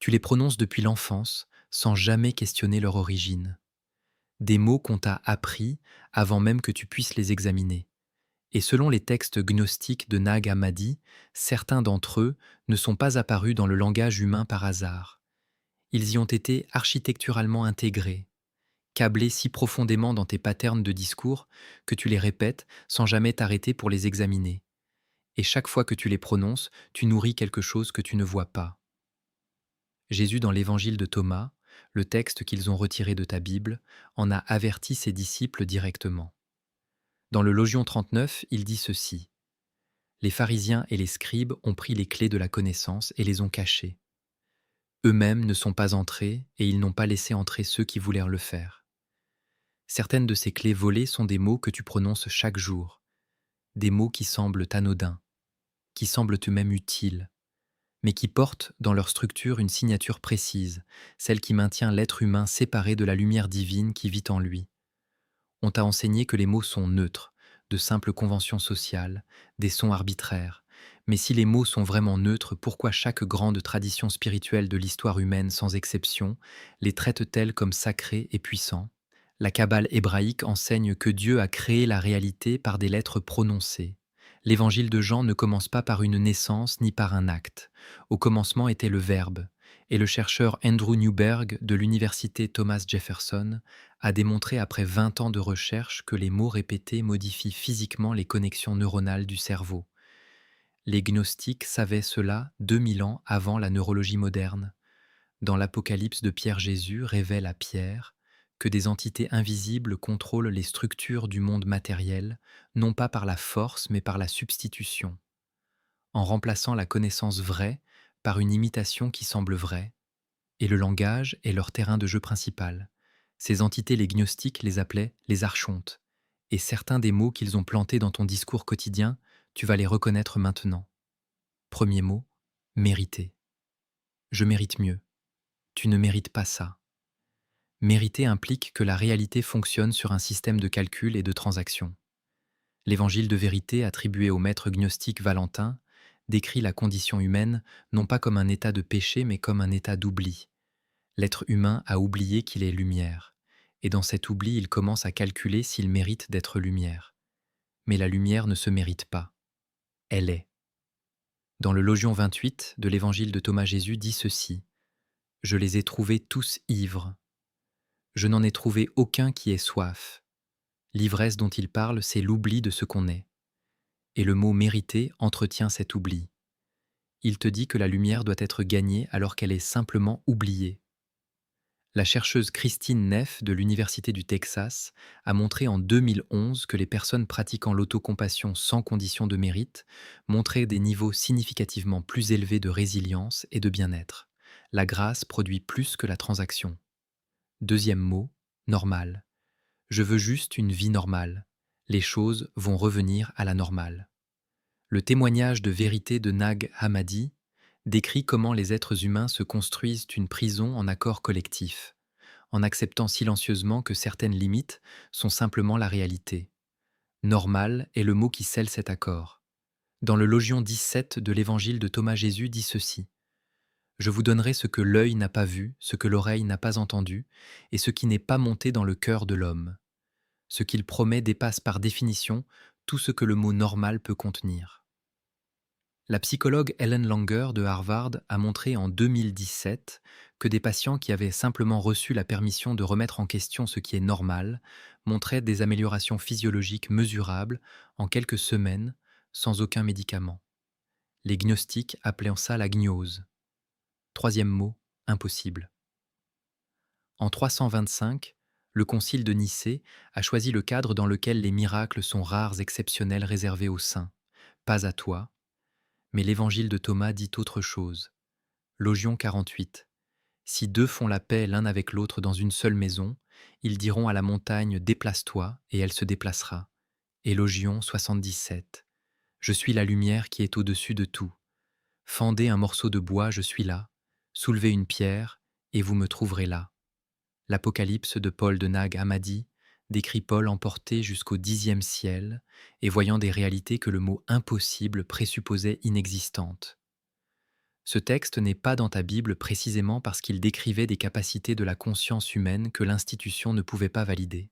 Tu les prononces depuis l'enfance sans jamais questionner leur origine. Des mots qu'on t'a appris avant même que tu puisses les examiner. Et selon les textes gnostiques de Nag Hammadi, certains d'entre eux ne sont pas apparus dans le langage humain par hasard. Ils y ont été architecturalement intégrés, câblés si profondément dans tes patterns de discours que tu les répètes sans jamais t'arrêter pour les examiner. Et chaque fois que tu les prononces, tu nourris quelque chose que tu ne vois pas. Jésus, dans l'évangile de Thomas, le texte qu'ils ont retiré de ta Bible, en a averti ses disciples directement. Dans le Logion 39, il dit ceci: Les pharisiens et les scribes ont pris les clés de la connaissance et les ont cachées. Eux-mêmes ne sont pas entrés et ils n'ont pas laissé entrer ceux qui voulèrent le faire. Certaines de ces clés volées sont des mots que tu prononces chaque jour, des mots qui semblent anodins, qui semblent eux-mêmes utiles, mais qui portent dans leur structure une signature précise, celle qui maintient l'être humain séparé de la lumière divine qui vit en lui. On t'a enseigné que les mots sont neutres, de simples conventions sociales, des sons arbitraires. Mais si les mots sont vraiment neutres, pourquoi chaque grande tradition spirituelle de l'histoire humaine, sans exception, les traite-t-elle comme sacrés et puissants? La Kabbale hébraïque enseigne que Dieu a créé la réalité par des lettres prononcées. L'évangile de Jean ne commence pas par une naissance ni par un acte. Au commencement était le Verbe, et le chercheur Andrew Newberg de l'université Thomas Jefferson a démontré après 20 ans de recherche que les mots répétés modifient physiquement les connexions neuronales du cerveau. Les gnostiques savaient cela 2000 ans avant la neurologie moderne. Dans l'Apocalypse de Pierre, Jésus révèle à Pierre que des entités invisibles contrôlent les structures du monde matériel, non pas par la force mais par la substitution, en remplaçant la connaissance vraie par une imitation qui semble vraie, et le langage est leur terrain de jeu principal. Ces entités, les gnostiques les appelaient les archontes, et certains des mots qu'ils ont plantés dans ton discours quotidien, tu vas les reconnaître maintenant. Premier mot, mériter. Je mérite mieux. Tu ne mérites pas ça. Mériter implique que la réalité fonctionne sur un système de calcul et de transaction. L'évangile de vérité attribué au maître gnostique Valentin décrit la condition humaine non pas comme un état de péché mais comme un état d'oubli. L'être humain a oublié qu'il est lumière, et dans cet oubli il commence à calculer s'il mérite d'être lumière. Mais la lumière ne se mérite pas, elle est. Dans le Logion 28 de l'évangile de Thomas, Jésus dit ceci: Je les ai trouvés tous ivres. Je n'en ai trouvé aucun qui ait soif. L'ivresse dont il parle, c'est l'oubli de ce qu'on est. Et le mot mériter entretient cet oubli. Il te dit que la lumière doit être gagnée alors qu'elle est simplement oubliée. La chercheuse Christine Neff de l'Université du Texas a montré en 2011 que les personnes pratiquant l'autocompassion sans condition de mérite montraient des niveaux significativement plus élevés de résilience et de bien-être. La grâce produit plus que la transaction. Deuxième mot, normal. Je veux juste une vie normale. Les choses vont revenir à la normale. Le témoignage de vérité de Nag Hammadi décrit comment les êtres humains se construisent une prison en accord collectif, en acceptant silencieusement que certaines limites sont simplement la réalité. Normal est le mot qui scelle cet accord. Dans le Logion 17 de l'évangile de Thomas, Jésus dit ceci: Je vous donnerai ce que l'œil n'a pas vu, ce que l'oreille n'a pas entendu, et ce qui n'est pas monté dans le cœur de l'homme. Ce qu'il promet dépasse par définition tout ce que le mot normal peut contenir. La psychologue Ellen Langer de Harvard a montré en 2017 que des patients qui avaient simplement reçu la permission de remettre en question ce qui est normal montraient des améliorations physiologiques mesurables en quelques semaines sans aucun médicament. Les gnostiques appelaient ça la gnose. Troisième mot, impossible. En 325, le concile de Nicée a choisi le cadre dans lequel les miracles sont rares, exceptionnels, réservés aux saints. Pas à toi. Mais l'évangile de Thomas dit autre chose. Logion 48. Si deux font la paix l'un avec l'autre dans une seule maison, ils diront à la montagne: Déplace-toi, et elle se déplacera. Et Logion 77. Je suis la lumière qui est au-dessus de tout. Fendez un morceau de bois, je suis là. Soulevez une pierre, et vous me trouverez là. L'Apocalypse de Paul de Nag Hammadi décrit Paul emporté jusqu'au 10e ciel et voyant des réalités que le mot impossible présupposait inexistantes. Ce texte n'est pas dans ta Bible précisément parce qu'il décrivait des capacités de la conscience humaine que l'institution ne pouvait pas valider.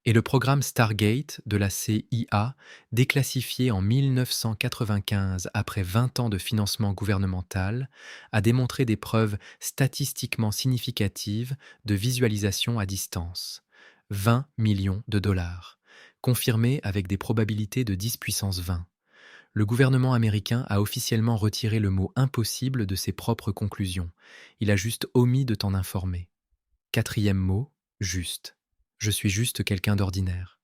Et le programme Stargate de la CIA, déclassifié en 1995 après 20 ans de financement gouvernemental, a démontré des preuves statistiquement significatives de visualisation à distance. 20 millions de dollars, confirmés avec des probabilités de 10 puissance 20. Le gouvernement américain a officiellement retiré le mot impossible de ses propres conclusions. Il a juste omis de t'en informer. Quatrième mot, juste. Je suis juste quelqu'un d'ordinaire.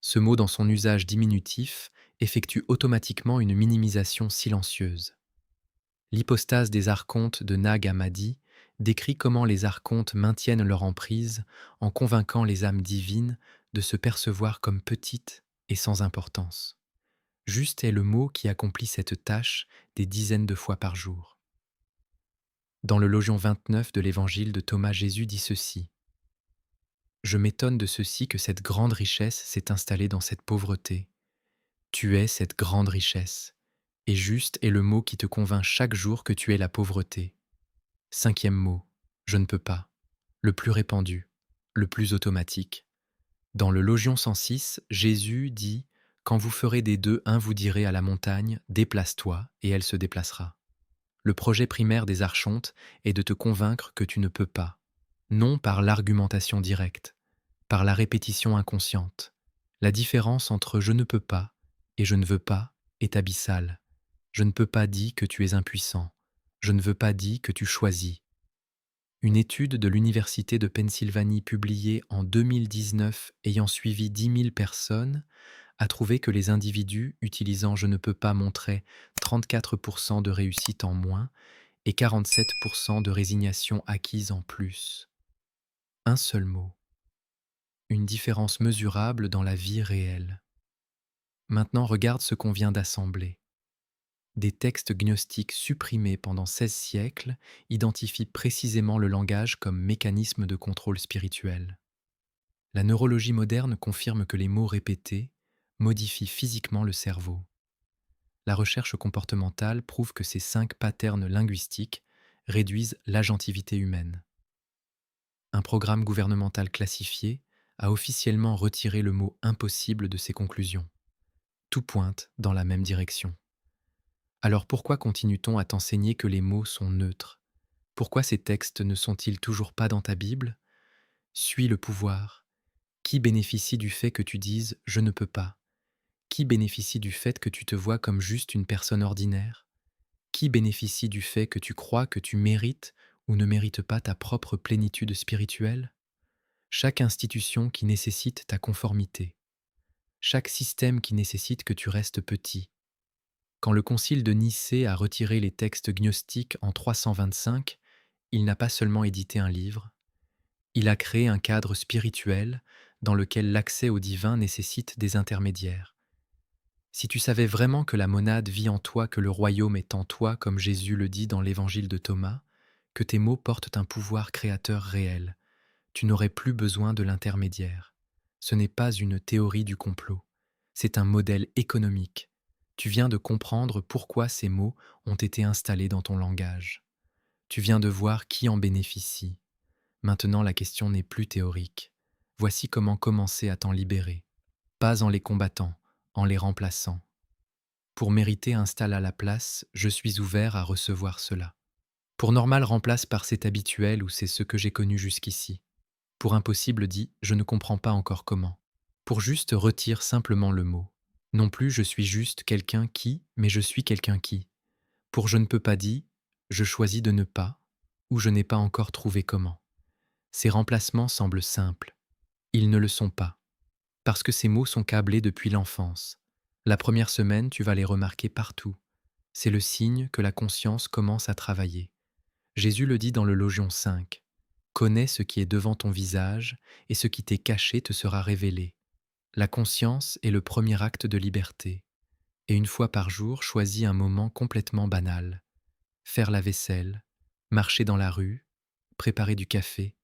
Ce mot, dans son usage diminutif, effectue automatiquement une minimisation silencieuse. L'hypostase des archontes de Nag Hammadi décrit comment les archontes maintiennent leur emprise en convainquant les âmes divines de se percevoir comme petites et sans importance. Juste est le mot qui accomplit cette tâche des dizaines de fois par jour. Dans le Logion 29 de l'Évangile de Thomas, Jésus dit ceci: Je m'étonne de ceci que cette grande richesse s'est installée dans cette pauvreté. Tu es cette grande richesse. Et juste est le mot qui te convainc chaque jour que tu es la pauvreté. Cinquième mot, je ne peux pas. Le plus répandu, le plus automatique. Dans le Logion 106, Jésus dit: Quand vous ferez des deux un, vous direz à la montagne, déplace-toi, et elle se déplacera. Le projet primaire des archontes est de te convaincre que tu ne peux pas, non par l'argumentation directe, par la répétition inconsciente. La différence entre je ne peux pas et je ne veux pas est abyssale. Je ne peux pas dit que tu es impuissant. Je ne veux pas dit que tu choisis. Une étude de l'Université de Pennsylvanie publiée en 2019 ayant suivi 10 000 personnes a trouvé que les individus utilisant je ne peux pas montraient 34% de réussite en moins et 47% de résignation acquise en plus. Un seul mot. Une différence mesurable dans la vie réelle. Maintenant, regarde ce qu'on vient d'assembler. Des textes gnostiques supprimés pendant 16 siècles identifient précisément le langage comme mécanisme de contrôle spirituel. La neurologie moderne confirme que les mots répétés modifient physiquement le cerveau. La recherche comportementale prouve que ces 5 patterns linguistiques réduisent l'agentivité humaine. Un programme gouvernemental classifié a officiellement retiré le mot impossible de ses conclusions. Tout pointe dans la même direction. Alors pourquoi continue-t-on à t'enseigner que les mots sont neutres? Pourquoi ces textes ne sont-ils toujours pas dans ta Bible? Suis le pouvoir. Qui bénéficie du fait que tu dises « je ne peux pas » ? Qui bénéficie du fait que tu te vois comme juste une personne ordinaire? Qui bénéficie du fait que tu crois que tu mérites ou ne mérites pas ta propre plénitude spirituelle? Chaque institution qui nécessite ta conformité. Chaque système qui nécessite que tu restes petit. Quand le concile de Nicée a retiré les textes gnostiques en 325, il n'a pas seulement édité un livre, il a créé un cadre spirituel dans lequel l'accès au divin nécessite des intermédiaires. Si tu savais vraiment que la monade vit en toi, que le royaume est en toi, comme Jésus le dit dans l'évangile de Thomas, que tes mots portent un pouvoir créateur réel, tu n'aurais plus besoin de l'intermédiaire. Ce n'est pas une théorie du complot, c'est un modèle économique. Tu viens de comprendre pourquoi ces mots ont été installés dans ton langage. Tu viens de voir qui en bénéficie. Maintenant, la question n'est plus théorique. Voici comment commencer à t'en libérer. Pas en les combattant, en les remplaçant. Pour mériter installe à la place, je suis ouvert à recevoir cela. Pour normal remplace par c'est habituel ou c'est ce que j'ai connu jusqu'ici. Pour impossible dit je ne comprends pas encore comment. Pour juste retire simplement le mot. Non plus je suis juste quelqu'un qui, mais je suis quelqu'un qui. Pour je ne peux pas dit, je choisis de ne pas, ou je n'ai pas encore trouvé comment. Ces remplacements semblent simples. Ils ne le sont pas, parce que ces mots sont câblés depuis l'enfance. La première semaine, tu vas les remarquer partout. C'est le signe que la conscience commence à travailler. Jésus le dit dans le Logion 5. Connais ce qui est devant ton visage, et ce qui t'est caché te sera révélé. La conscience est le premier acte de liberté. Et une fois par jour, choisis un moment complètement banal. Faire la vaisselle, marcher dans la rue, préparer du café,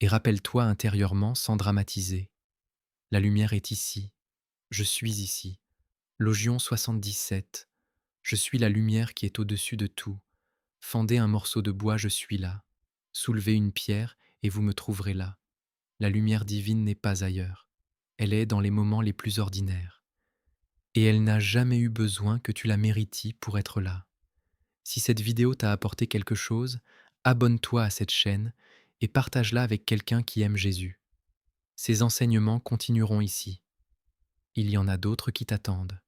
et rappelle-toi intérieurement sans dramatiser. La lumière est ici, je suis ici, Logion 77. Je suis la lumière qui est au-dessus de tout. Fendez un morceau de bois, je suis là. Soulevez une pierre et vous me trouverez là. La lumière divine n'est pas ailleurs. Elle est dans les moments les plus ordinaires. Et elle n'a jamais eu besoin que tu la mérites pour être là. Si cette vidéo t'a apporté quelque chose, abonne-toi à cette chaîne et partage-la avec quelqu'un qui aime Jésus. Ces enseignements continueront ici. Il y en a d'autres qui t'attendent.